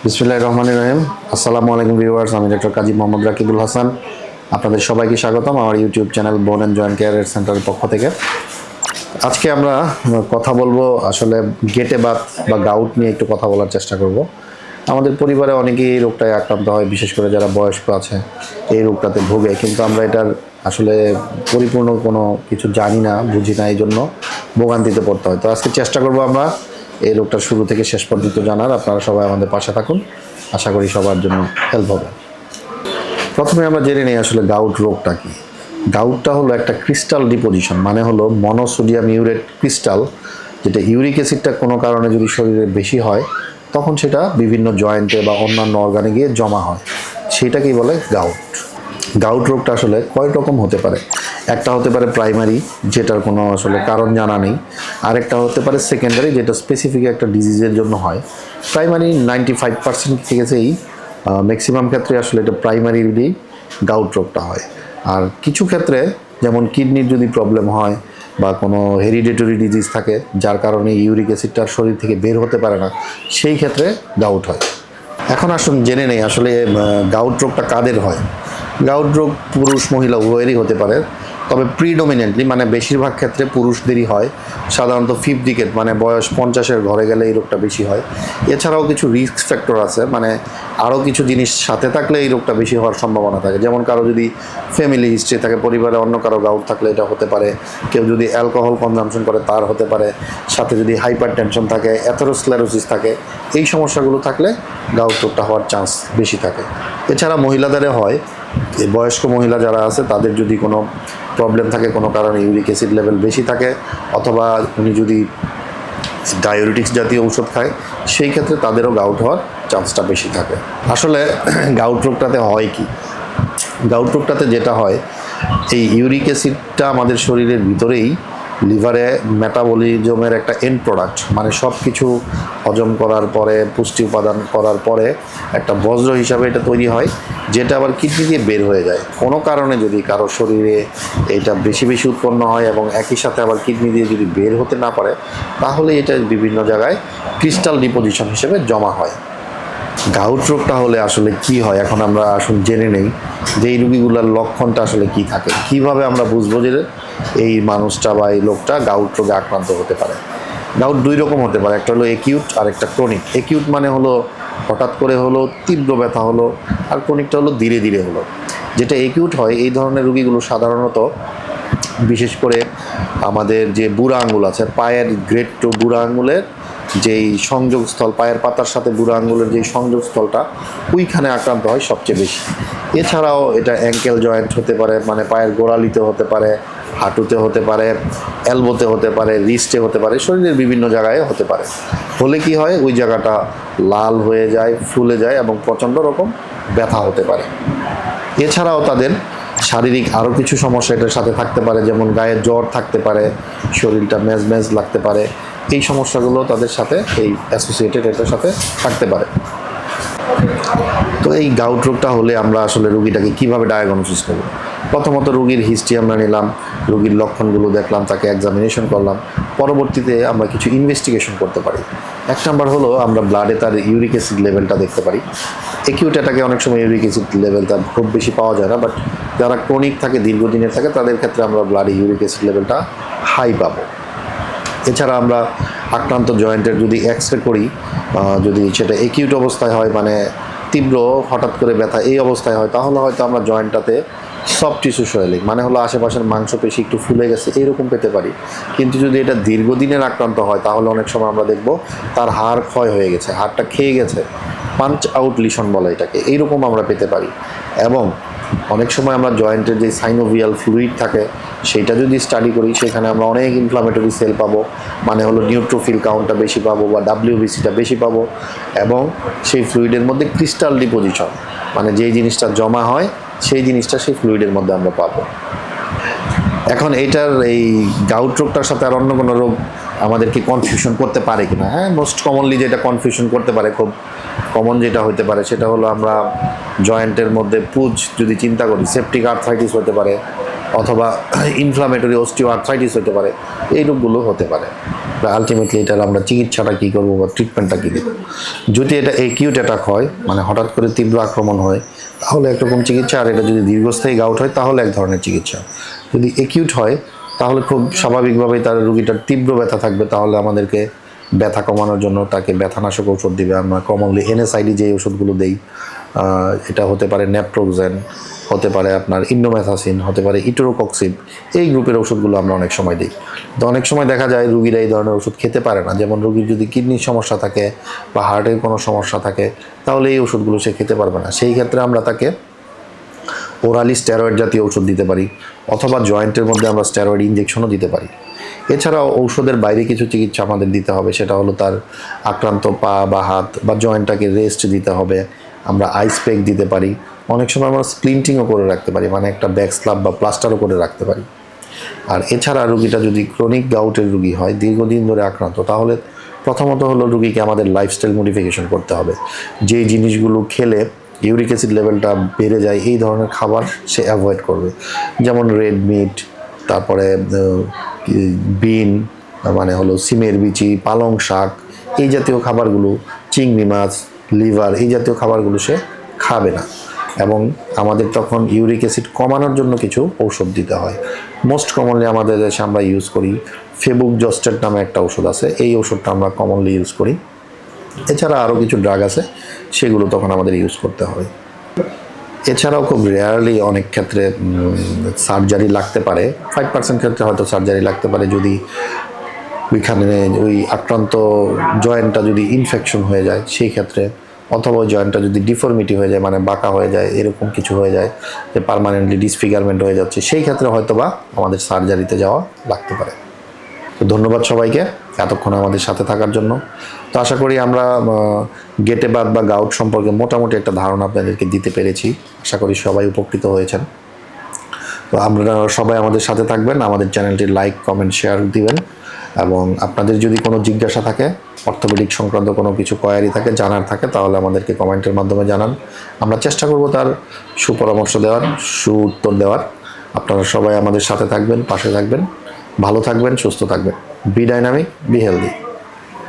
বিসমিল্লাহির রহমানির রহিম। আসসালামু আলাইকুম ভিউয়ার্স, আমি ডক্টর কাজী মোহাম্মদ রাকিবুল হাসান। আপনাদের সবাইকে স্বাগতম আমার ইউটিউব চ্যানেল বোন অ্যান্ড জয়েন্ট কেয়ার সেন্টারের পক্ষ থেকে। আজকে আমরা কথা বলবো আসলে গেটে বাত বা গাউট নিয়ে একটু কথা বলার চেষ্টা করব। আমাদের পরিবারে অনেকেই এই রোগটায় আক্রান্ত হয়, বিশেষ করে যারা বয়স্ক আছে এই রোগটাতে ভোগে, কিন্তু আমরা এটার আসলে পরিপূর্ণ কোনো কিছু জানি না, বুঝি না, এই জন্য ভোগান্তিতে পড়তে হয়। তো আজকে চেষ্টা করব আমরা এই রোগটার শুরু থেকে শেষ পর্যন্ত জানার। আপনারা সবাই আমাদের পাশে থাকুন, আশা করি সবার জন্য হেল্প হবে। প্রথমে আমরা জেনে নিই আসলে গাউট রোগটা কি। গাউটটা হলো একটা ক্রিস্টাল ডিপোজিশন, মানে হলো মনোসোডিয়াম ইউরেট ক্রিস্টাল, যেটা ইউরিক অ্যাসিডটা কোনো কারণে যদি শরীরে বেশি হয় তখন সেটা বিভিন্ন জয়েন্টে বা অন্যান্য অর্গানে গিয়ে জমা হয়, সেটাকেই বলে গাউট। গাউট রোগটা আসলে কয় রকম হতে পারে। একটা হতে পারে প্রাইমারি, যেটার কোনো আসলে কারণ জানা নেই। আরেকটা হতে পারে সেকেন্ডারি, যেটা স্পেসিফিক একটা ডিজিজের জন্য হয়। প্রাইমারি 95% থেকেই ম্যাক্সিমাম ক্ষেত্রে আসলে এটা প্রাইমারিলি গাউট রোগটা হয়। আর কিছু ক্ষেত্রে যেমন কিডনির যদি প্রবলেম হয় বা কোনো হেরিডিটরি ডিজিজ থাকে যার কারণে ইউরিক অ্যাসিডটা শরীর থেকে বের হতে পারে না, সেই ক্ষেত্রে গাউট হয়। এখন আসুন জেনে নেই আসলে গাউট রোগটা কাদের হয়। গাউট রোগ পুরুষ মহিলা উভয়েরই হতে পারে, তবে প্রিডমিনেন্টলি মানে বেশিরভাগ ক্ষেত্রে পুরুষদেরই হয়। সাধারণত 5 ডিকেড মানে বয়স 50-এর ঘরে গেলে এই রোগটা বেশি হয়। এছাড়াও কিছু রিস্ক ফ্যাক্টর আছে, মানে আরও কিছু জিনিস সাথে থাকলে এই রোগটা বেশি হওয়ার সম্ভাবনা থাকে। যেমন কারো যদি ফ্যামিলি হিস্ট্রি থাকে, পরিবারে অন্য কারো গাউট থাকলে এটা হতে পারে। কেউ যদি অ্যালকোহল কনজামশন করে তার হতে পারে। সাথে যদি হাইপার টেনশন থাকে, অ্যাথেরোস্ক্লেরোসিস থাকে, এই সমস্যাগুলো থাকলে গাউট রোগটা হওয়ার চান্স বেশি থাকে। এছাড়া মহিলাদেরও হয়। এই বয়স্ক মহিলা যারা আছে তাদের যদি কোনো প্রবলেম থাকে, কোনো কারণে ইউরিক অ্যাসিড লেভেল বেশি থাকে, অথবা উনি যদি ডায়াবেটিক্স জাতীয় ওষুধ খায়, সেই ক্ষেত্রে তাদেরও গাউট হওয়ার চান্সটা বেশি থাকে। আসলে গাউট রোগটাতে হয় কি, গাউট রোগটাতে যেটা হয়, এই ইউরিক অ্যাসিডটা আমাদের শরীরের ভিতরেই লিভারে মেটাবলিজমের একটা এন্ড প্রোডাক্ট, মানে সব কিছু হজম করার পরে, পুষ্টি উপাদান করার পরে একটা বজ্র হিসাবে এটা তৈরি হয়, যেটা আবার কিডনি দিয়ে বের হয়ে যায়। কোনো কারণে যদি কারো শরীরে এটা বেশি বেশি উৎপন্ন হয় এবং একই সাথে আবার কিডনি দিয়ে যদি বের হতে না পারে, তাহলে এটা বিভিন্ন জায়গায় ক্রিস্টাল ডিপোজিশন হিসেবে জমা হয়। গাউট রোগটা হলে আসলে কি হয়, এখন আমরা আসলে জেনে নেই যে এই রোগীগুলোর লক্ষণটা আসলে কি থাকে, কিভাবে আমরা বুঝবো যে এই মানুষটা বা এই লোকটা গাউট রোগে আক্রান্ত হতে পারে। গাউট দুই রকম হতে পারে, একটা হলো একিউট আর একটা ক্রনিক। একিউট মানে হলো হঠাৎ করে হলো, তীব্র ব্যথা হলো, আর ক্রনিকটা হলো ধীরে ধীরে হলো। যেটা একিউট হয়, এই ধরনের রোগীগুলো সাধারণত বিশেষ করে আমাদের যে বুড়া আঙুল আছে, পায়ের গ্রেড টু বুড়া আঙুলের যেই সংযোগস্থল, পায়ের পাতার সাথে বুড়া আঙুলের যেই সংযোগস্থলটা, ওইখানে আক্রান্ত হয় সবচেয়ে বেশি। এছাড়াও এটা অ্যাঙ্কেল জয়েন্ট হতে পারে, মানে পায়ের গোড়ালিতে হতে পারে, হাঁটুতে হতে পারে, এলবোতে হতে পারে, রিস্টে হতে পারে, শরীরের বিভিন্ন জায়গায় হতে পারে। হলে কি হয়, ওই জায়গাটা লাল হয়ে যায়, ফুলে যায় এবং প্রচণ্ড রকম ব্যথা হতে পারে। এছাড়াও তাদের শারীরিক আরও কিছু সমস্যা এটার সাথে থাকতে পারে, যেমন গায়ে জ্বর থাকতে পারে, শরীরটা মেজ মেজ লাগতে পারে। এই সমস্যাগুলো তাদের সাথে এই অ্যাসোসিয়েটেড এটার সাথে থাকতে পারে। তো এই গাউট রোগটা হলে আমরা আসলে রুগীটাকে কীভাবে ডায়াগনোসিস করব। প্রথমত রুগীর হিস্ট্রি আমরা নিলাম, রুগীর লক্ষণগুলো দেখলাম, তাকে এক্সামিনেশন করলাম। পরবর্তীতে আমরা কিছু ইনভেস্টিগেশন করতে পারি। এক নাম্বার হলো আমরা ব্লাডে তার ইউরিক অ্যাসিড লেভেলটা দেখতে পারি। একিউট অ্যাটাকে অনেক সময় ইউরিক অ্যাসিড লেভেলটা খুব বেশি পাওয়া যায় না, বাট যারা ক্রনিক থাকে, দীর্ঘদিনের থাকে, তাদের ক্ষেত্রে আমরা ব্লাডে ইউরিক অ্যাসিড লেভেলটা হাই পাবো। এছাড়া আমরা আক্রান্ত জয়েন্টের যদি এক্সরে করি, যদি সেটা একিউট অবস্থায় হয়, মানে তীব্র হঠাৎ করে ব্যথা এই অবস্থায় হয়, তাহলে হয়তো আমরা জয়েন্টটাতে সফট টিস্যু সোয়েলিং, মানে হলো আশেপাশের মাংসপেশি একটু ফুলে গেছে, এইরকম পেতে পারি। কিন্তু যদি এটা দীর্ঘদিনের আক্রান্ত হয়, তাহলে অনেক সময় আমরা দেখব তার হাড় ক্ষয় হয়ে গেছে, হাড়টা খেয়ে গেছে, পাঞ্চ আউট লিশন বলে এটাকে, এইরকম আমরা পেতে পারি। এবং অনেক সময় আমরা জয়েন্টের যে সাইনোভিয়াল ফ্লুইড থাকে, সেইটা যদি স্টাডি করি, সেখানে আমরা অনেক ইনফ্লামেটরি সেল পাবো, মানে হলো নিউট্রোফিল কাউন্টটা বেশি পাবো বা ডাব্লিউবিসিটা বেশি পাবো। এবং সেই ফ্লুইডের মধ্যে ক্রিস্টাল ডিপোজিশন, মানে যেই জিনিসটা জমা হয় সেই জিনিসটা সেই ফ্লুইডের মধ্যে আমরা পাবো। এখন এইটার এই গাউট রোগটার সাথে আর অন্য কোনো রোগ আমাদেরকে কনফিউশন করতে পারে কিনা? হ্যাঁ, মোস্ট কমনলি যেটা কনফিউশন করতে পারে, খুব কমন যেটা হতে পারে, সেটা হলো আমরা জয়েন্টের মধ্যে পুজ যদি চিন্তা করি, সেপটিক আর্থ্রাইটিস হতে পারে, অথবা ইনফ্লামেটরি অস্টিওআর্থ্রাইটিস হতে পারে, এই রোগগুলো হতে পারে। আলটিমেটলি এটার আমরা চিকিৎসাটা কী করবো বা ট্রিটমেন্টটা কী দেবো। যদি এটা একিউট অ্যাটাক হয়, মানে হঠাৎ করে তীব্র আক্রমণ হয়, তাহলে একরকম চিকিৎসা। আর এটা যদি দীর্ঘস্থায়ী গাউট হয় তাহলে এক ধরনের চিকিৎসা। যদি একিউট হয় তাহলে খুব স্বাভাবিকভাবেই তার রোগীটার তীব্র ব্যথা থাকবে, তাহলে আমাদেরকে ব্যথা কমানোর জন্য তাকে ব্যথানাশক ঔষধ দিবে। আমরা কমনলি NSAID যে ওষুধগুলো দেই, এটা হতে পারে ন্যাপ্রোক্সেন, হতে পারে আপনার ইন্ডোমেথাসিন, হতে পারে ইটোরোকক্সিব, এই গ্রুপের ওষুধগুলো আমরা অনেক সময় দিই। তো অনেক সময় দেখা যায় রুগীরা এই ধরনের ওষুধ খেতে পারে না। যেমন রুগীর যদি কিডনির সমস্যা থাকে বা হার্টের কোনো সমস্যা থাকে, তাহলে এই ওষুধগুলো সে খেতে পারবে না। সেই ক্ষেত্রে আমরা তাকে ওরালি স্টেরয়েড জাতীয় ওষুধ দিতে পারি, অথবা জয়েন্টের মধ্যে আমরা স্টেরয়েড ইনজেকশনও দিতে পারি। এছাড়াও ঔষধের বাইরে কিছু চিকিৎসা আমাদের দিতে হবে, সেটা হলো তার আক্রান্ত পা বা হাত বা জয়েন্টটাকে রেস্ট দিতে হবে। আমরা আইস প্যাক দিতে পারি, অনেক সময় আমরা স্প্লিন্টিংও করে রাখতে পারি, মানে একটা ব্যাক স্ল্যাব বা প্লাস্টারও করে রাখতে পারি। আর এছাড়া রুগীটা যদি ক্রনিক গাউটের রুগী হয়, দীর্ঘদিন ধরে আক্রান্ত, তাহলে প্রথমত হলো রুগীকে আমাদের লাইফস্টাইল মডিফিকেশন করতে হবে। যে জিনিসগুলো খেলে ইউরিক অ্যাসিড লেভেলটা বেড়ে যায়, এই ধরনের খাবার সে অ্যাভয়েড করবে। যেমন রেড মিট, তারপরে বিন, মানে হলো সিমের বিচি, পালং শাক, এই জাতীয় খাবারগুলো, চিংড়ি মাছ, লিভার, এই জাতীয় খাবারগুলো সে খাবে না। এবং আমাদের তখন ইউরিক অ্যাসিড কমানোর জন্য কিছু ঔষধ দিতে হয়। মোস্ট কমনলি আমাদের দেশে আমরা ইউজ করি ফেবুকজস্টেট নামে একটা ওষুধ আছে, এই ওষুধটা আমরা কমনলি ইউজ করি। এছাড়া আরও কিছু ড্রাগ আছে, সেগুলো তখন আমাদের ইউজ করতে হয়। এছাড়াও খুব রেয়ারলি অনেক ক্ষেত্রে সার্জারি লাগতে পারে, 5% ক্ষেত্রে হয়তো সার্জারি লাগতে পারে, যদি ওইখানে ওই আক্রান্ত জয়েন্টটা যদি ইনফেকশন হয়ে যায় সেই ক্ষেত্রে, অথবা ওই জয়েন্টটা যদি ডিফর্মিটি হয়ে যায়, মানে বাঁকা হয়ে যায়, এরকম কিছু হয়ে যায় যে পার্মানেন্টলি ডিসফিগারমেন্ট হয়ে যাচ্ছে, সেই ক্ষেত্রে হয়তো বা আমাদের সার্জারিতে যাওয়া লাগতে পারে। তো ধন্যবাদ সবাইকে এতক্ষণ আমাদের সাথে থাকার জন্য। তো আশা করি আমরা গেটে বাত বা গাউট সম্পর্কে মোটামুটি একটা ধারণা আপনাদেরকে দিতে পেরেছি। আশা করি সবাই উপকৃত হয়েছেন। তো আপনারা সবাই আমাদের সাথে থাকবেন, আমাদের চ্যানেলটি লাইক, কমেন্ট, শেয়ার দিবেন। এবং আপনাদের যদি কোনো জিজ্ঞাসা থাকে, অর্থোপেডিক সংক্রান্ত কোনো কিছু কোয়ারি থাকে, জানার থাকে, তাহলে আমাদেরকে কমেন্টের মাধ্যমে জানান। আমরা চেষ্টা করব তার সুপরামর্শ দেওয়ার, উত্তর দেওয়ার। আপনারা সবাই আমাদের সাথে থাকবেন, পাশে থাকবেন, ভালো থাকবেন, সুস্থ থাকবেন। Be dynamic, be healthy.